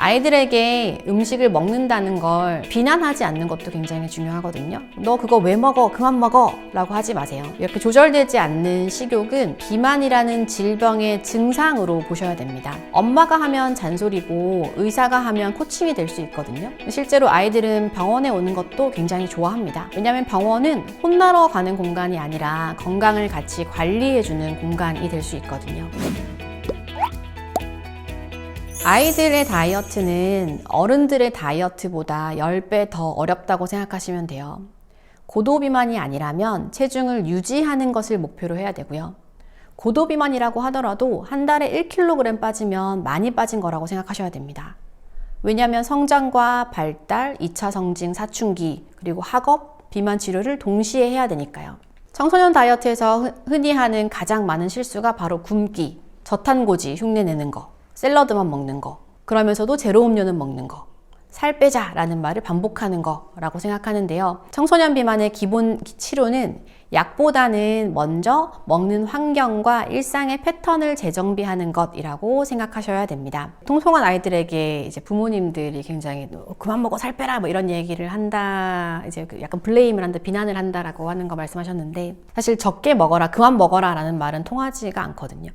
아이들에게 음식을 먹는다는 걸 비난하지 않는 것도 굉장히 중요하거든요. 너 그거 왜 먹어? 그만 먹어! 라고 하지 마세요. 이렇게 조절되지 않는 식욕은 비만이라는 질병의 증상으로 보셔야 됩니다. 엄마가 하면 잔소리고 의사가 하면 코칭이 될 수 있거든요. 실제로 아이들은 병원에 오는 것도 굉장히 좋아합니다. 왜냐하면 병원은 혼나러 가는 공간이 아니라 건강을 같이 관리해주는 공간이 될 수 있거든요. 아이들의 다이어트는 어른들의 다이어트보다 10배 더 어렵다고 생각하시면 돼요. 고도비만이 아니라면 체중을 유지하는 것을 목표로 해야 되고요. 고도비만이라고 하더라도 한 달에 1kg 빠지면 많이 빠진 거라고 생각하셔야 됩니다. 왜냐하면 성장과 발달, 2차 성징, 사춘기, 그리고 학업, 비만 치료를 동시에 해야 되니까요. 청소년 다이어트에서 흔히 하는 가장 많은 실수가 바로 굶기, 저탄고지 흉내내는 거, 샐러드만 먹는 거, 그러면서도 제로 음료는 먹는 거, 살 빼자 라는 말을 반복하는 거라고 생각하는데요. 청소년 비만의 기본 치료는 약보다는 먼저 먹는 환경과 일상의 패턴을 재정비하는 것이라고 생각하셔야 됩니다. 통통한 아이들에게 이제 부모님들이 굉장히 그만 먹어 살 빼라 뭐 이런 얘기를 한다, 이제 약간 블레임을 한다, 비난을 한다라고 하는 거 말씀하셨는데, 사실 적게 먹어라, 그만 먹어라 라는 말은 통하지가 않거든요.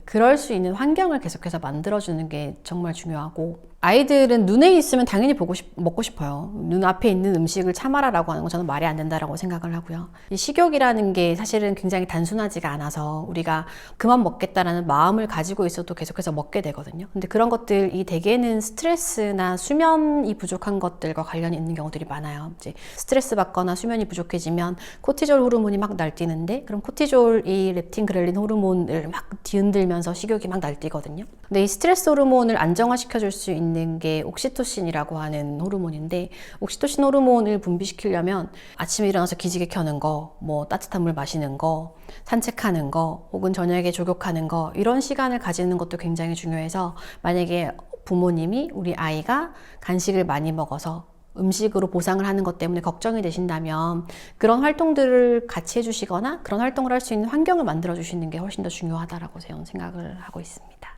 그럴 수 있는 환경을 계속해서 만들어주는 게 정말 중요하고, 아이들은 눈에 있으면 당연히 먹고 싶어요. 눈앞에 있는 음식을 참아라라고 하는 건 저는 말이 안 된다라고 생각을 하고요. 이 식욕이라는 게 사실은 굉장히 단순하지가 않아서 우리가 그만 먹겠다라는 마음을 가지고 있어도 계속해서 먹게 되거든요. 근데 그런 것들이 대개는 스트레스나 수면이 부족한 것들과 관련이 있는 경우들이 많아요. 이제 스트레스 받거나 수면이 부족해지면 코티졸 호르몬이 막 날뛰는데, 그럼 코티졸이 렙틴 그렐린 호르몬을 막 뒤흔들면서 식욕이 막 날뛰거든요. 근데 이 스트레스 호르몬을 안정화시켜 줄 수 있는 게 옥시토신이라고 하는 호르몬인데, 옥시토신 호르몬을 분비시키려면 아침에 일어나서 기지개 켜는 거, 뭐 따뜻한 물 마시는 거, 산책하는 거, 혹은 저녁에 족욕하는 거, 이런 시간을 가지는 것도 굉장히 중요해서, 만약에 부모님이 우리 아이가 간식을 많이 먹어서 음식으로 보상을 하는 것 때문에 걱정이 되신다면 그런 활동들을 같이 해주시거나 그런 활동을 할 수 있는 환경을 만들어 주시는 게 훨씬 더 중요하다라고 저는 생각을 하고 있습니다.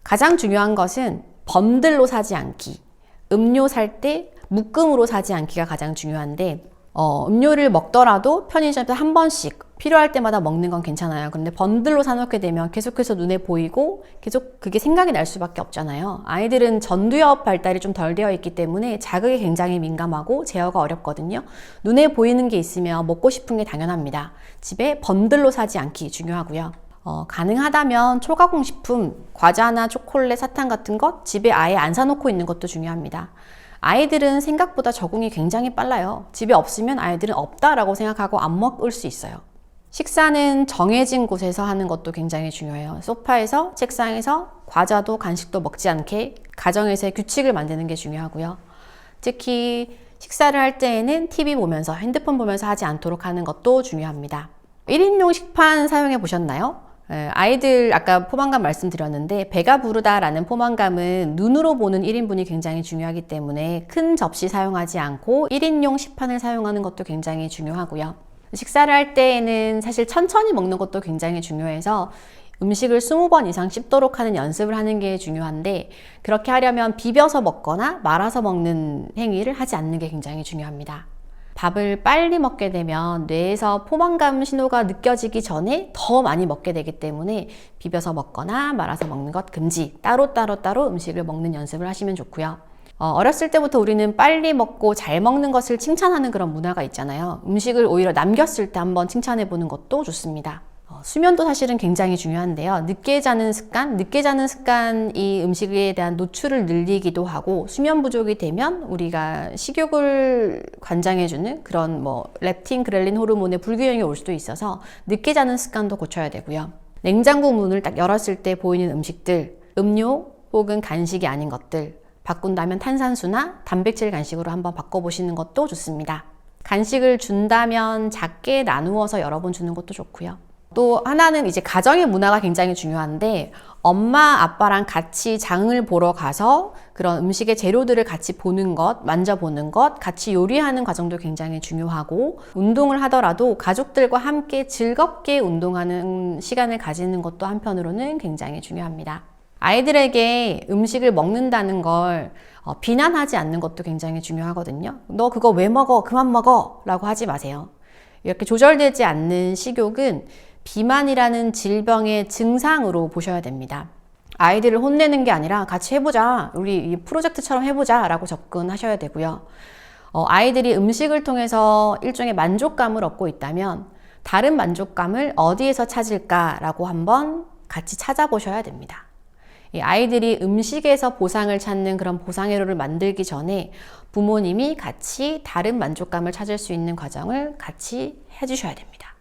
가장 중요한 것은 번들로 사지 않기, 음료 살 때 묶음으로 사지 않기가 가장 중요한데, 음료를 먹더라도 편의점에서 한 번씩 필요할 때마다 먹는 건 괜찮아요. 그런데 번들로 사놓게 되면 계속해서 눈에 보이고 계속 그게 생각이 날 수밖에 없잖아요. 아이들은 전두엽 발달이 좀 덜 되어 있기 때문에 자극에 굉장히 민감하고 제어가 어렵거든요. 눈에 보이는 게 있으면 먹고 싶은 게 당연합니다. 집에 번들로 사지 않기 중요하고요. 가능하다면 초가공식품, 과자나 초콜릿, 사탕 같은 것 집에 아예 안 사놓고 있는 것도 중요합니다. 아이들은 생각보다 적응이 굉장히 빨라요. 집에 없으면 아이들은 없다라고 생각하고 안 먹을 수 있어요. 식사는 정해진 곳에서 하는 것도 굉장히 중요해요. 소파에서, 책상에서 과자도 간식도 먹지 않게 가정에서의 규칙을 만드는 게 중요하고요. 특히 식사를 할 때에는 TV 보면서, 핸드폰 보면서 하지 않도록 하는 것도 중요합니다. 1인용 식판 사용해 보셨나요? 아이들 아까 포만감 말씀드렸는데, 배가 부르다라는 포만감은 눈으로 보는 1인분이 굉장히 중요하기 때문에 큰 접시 사용하지 않고 1인용 식판을 사용하는 것도 굉장히 중요하고요. 식사를 할 때에는 사실 천천히 먹는 것도 굉장히 중요해서 음식을 20번 이상 씹도록 하는 연습을 하는 게 중요한데, 그렇게 하려면 비벼서 먹거나 말아서 먹는 행위를 하지 않는 게 굉장히 중요합니다. 밥을 빨리 먹게 되면 뇌에서 포만감 신호가 느껴지기 전에 더 많이 먹게 되기 때문에 비벼서 먹거나 말아서 먹는 것 금지, 따로 음식을 먹는 연습을 하시면 좋고요. 어렸을 때부터 우리는 빨리 먹고 잘 먹는 것을 칭찬하는 그런 문화가 있잖아요. 음식을 오히려 남겼을 때 한번 칭찬해 보는 것도 좋습니다. 수면도 사실은 굉장히 중요한데요. 늦게 자는 습관이 음식에 대한 노출을 늘리기도 하고, 수면 부족이 되면 우리가 식욕을 관장해주는 그런 렙틴 그렐린 호르몬의 불균형이 올 수도 있어서 늦게 자는 습관도 고쳐야 되고요. 냉장고 문을 딱 열었을 때 보이는 음식들, 음료 혹은 간식이 아닌 것들, 바꾼다면 탄산수나 단백질 간식으로 한번 바꿔보시는 것도 좋습니다. 간식을 준다면 작게 나누어서 여러 번 주는 것도 좋고요. 또 하나는 이제 가정의 문화가 굉장히 중요한데, 엄마 아빠랑 같이 장을 보러 가서 그런 음식의 재료들을 같이 보는 것, 만져보는 것, 같이 요리하는 과정도 굉장히 중요하고, 운동을 하더라도 가족들과 함께 즐겁게 운동하는 시간을 가지는 것도 한편으로는 굉장히 중요합니다. 아이들에게 음식을 먹는다는 걸 비난하지 않는 것도 굉장히 중요하거든요. 너 그거 왜 먹어? 그만 먹어! 라고 하지 마세요. 이렇게 조절되지 않는 식욕은 비만이라는 질병의 증상으로 보셔야 됩니다. 아이들을 혼내는 게 아니라 같이 해보자. 우리 이 프로젝트처럼 해보자. 라고 접근하셔야 되고요. 아이들이 음식을 통해서 일종의 만족감을 얻고 있다면 다른 만족감을 어디에서 찾을까라고 한번 같이 찾아보셔야 됩니다. 이 아이들이 음식에서 보상을 찾는 그런 보상회로를 만들기 전에 부모님이 같이 다른 만족감을 찾을 수 있는 과정을 같이 해주셔야 됩니다.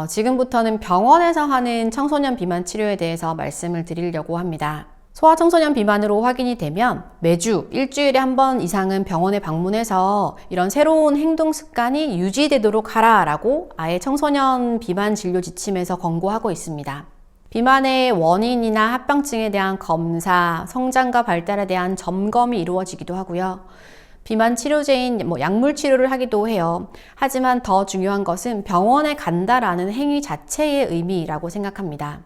지금부터는 병원에서 하는 청소년 비만 치료에 대해서 말씀을 드리려고 합니다. 소아청소년 비만으로 확인이 되면 매주 일주일에 한 번 이상은 병원에 방문해서 이런 새로운 행동 습관이 유지되도록 하라라고 아예 청소년 비만 진료 지침에서 권고하고 있습니다. 비만의 원인이나 합병증에 대한 검사, 성장과 발달에 대한 점검이 이루어지기도 하고요. 비만 치료제인 약물 치료를 하기도 해요. 하지만 더 중요한 것은 병원에 간다라는 행위 자체의 의미라고 생각합니다.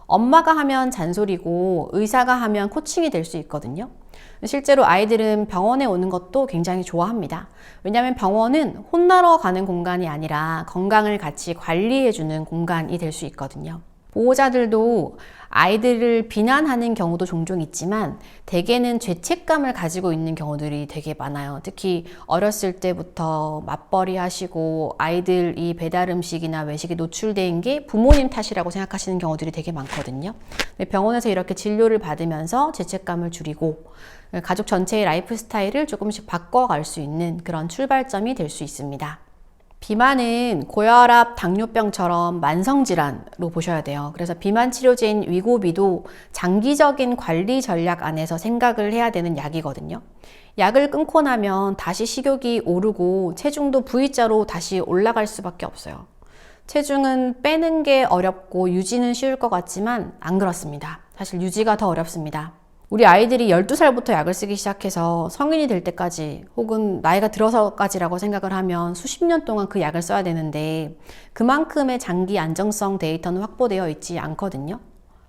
엄마가 하면 잔소리고 의사가 하면 코칭이 될 수 있거든요. 실제로 아이들은 병원에 오는 것도 굉장히 좋아합니다. 왜냐하면 병원은 혼나러 가는 공간이 아니라 건강을 같이 관리해주는 공간이 될 수 있거든요. 보호자들도 아이들을 비난하는 경우도 종종 있지만 대개는 죄책감을 가지고 있는 경우들이 되게 많아요. 특히 어렸을 때부터 맞벌이 하시고 아이들이 배달 음식이나 외식에 노출된 게 부모님 탓이라고 생각하시는 경우들이 되게 많거든요. 병원에서 이렇게 진료를 받으면서 죄책감을 줄이고 가족 전체의 라이프 스타일을 조금씩 바꿔갈 수 있는 그런 출발점이 될 수 있습니다. 비만은 고혈압, 당뇨병처럼 만성질환으로 보셔야 돼요. 그래서 비만 치료제인 위고비도 장기적인 관리 전략 안에서 생각을 해야 되는 약이거든요. 약을 끊고 나면 다시 식욕이 오르고 체중도 V자로 다시 올라갈 수밖에 없어요. 체중은 빼는 게 어렵고 유지는 쉬울 것 같지만 안 그렇습니다. 사실 유지가 더 어렵습니다. 우리 아이들이 12살부터 약을 쓰기 시작해서 성인이 될 때까지 혹은 나이가 들어서까지라고 생각을 하면 수십 년 동안 그 약을 써야 되는데 그만큼의 장기 안정성 데이터는 확보되어 있지 않거든요.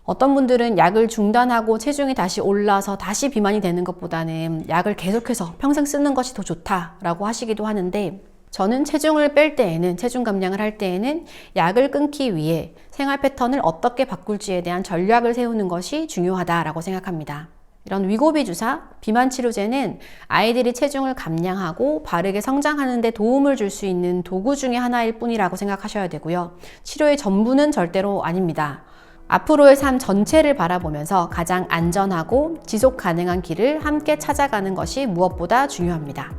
어떤 분들은 약을 중단하고 체중이 다시 올라서 다시 비만이 되는 것보다는 약을 계속해서 평생 쓰는 것이 더 좋다라고 하시기도 하는데 저는 체중을 뺄 때에는, 체중 감량을 할 때에는 약을 끊기 위해 생활 패턴을 어떻게 바꿀지에 대한 전략을 세우는 것이 중요하다라고 생각합니다. 이런 위고비 주사, 비만 치료제는 아이들이 체중을 감량하고 바르게 성장하는 데 도움을 줄 수 있는 도구 중에 하나일 뿐이라고 생각하셔야 되고요. 치료의 전부는 절대로 아닙니다. 앞으로의 삶 전체를 바라보면서 가장 안전하고 지속 가능한 길을 함께 찾아가는 것이 무엇보다 중요합니다.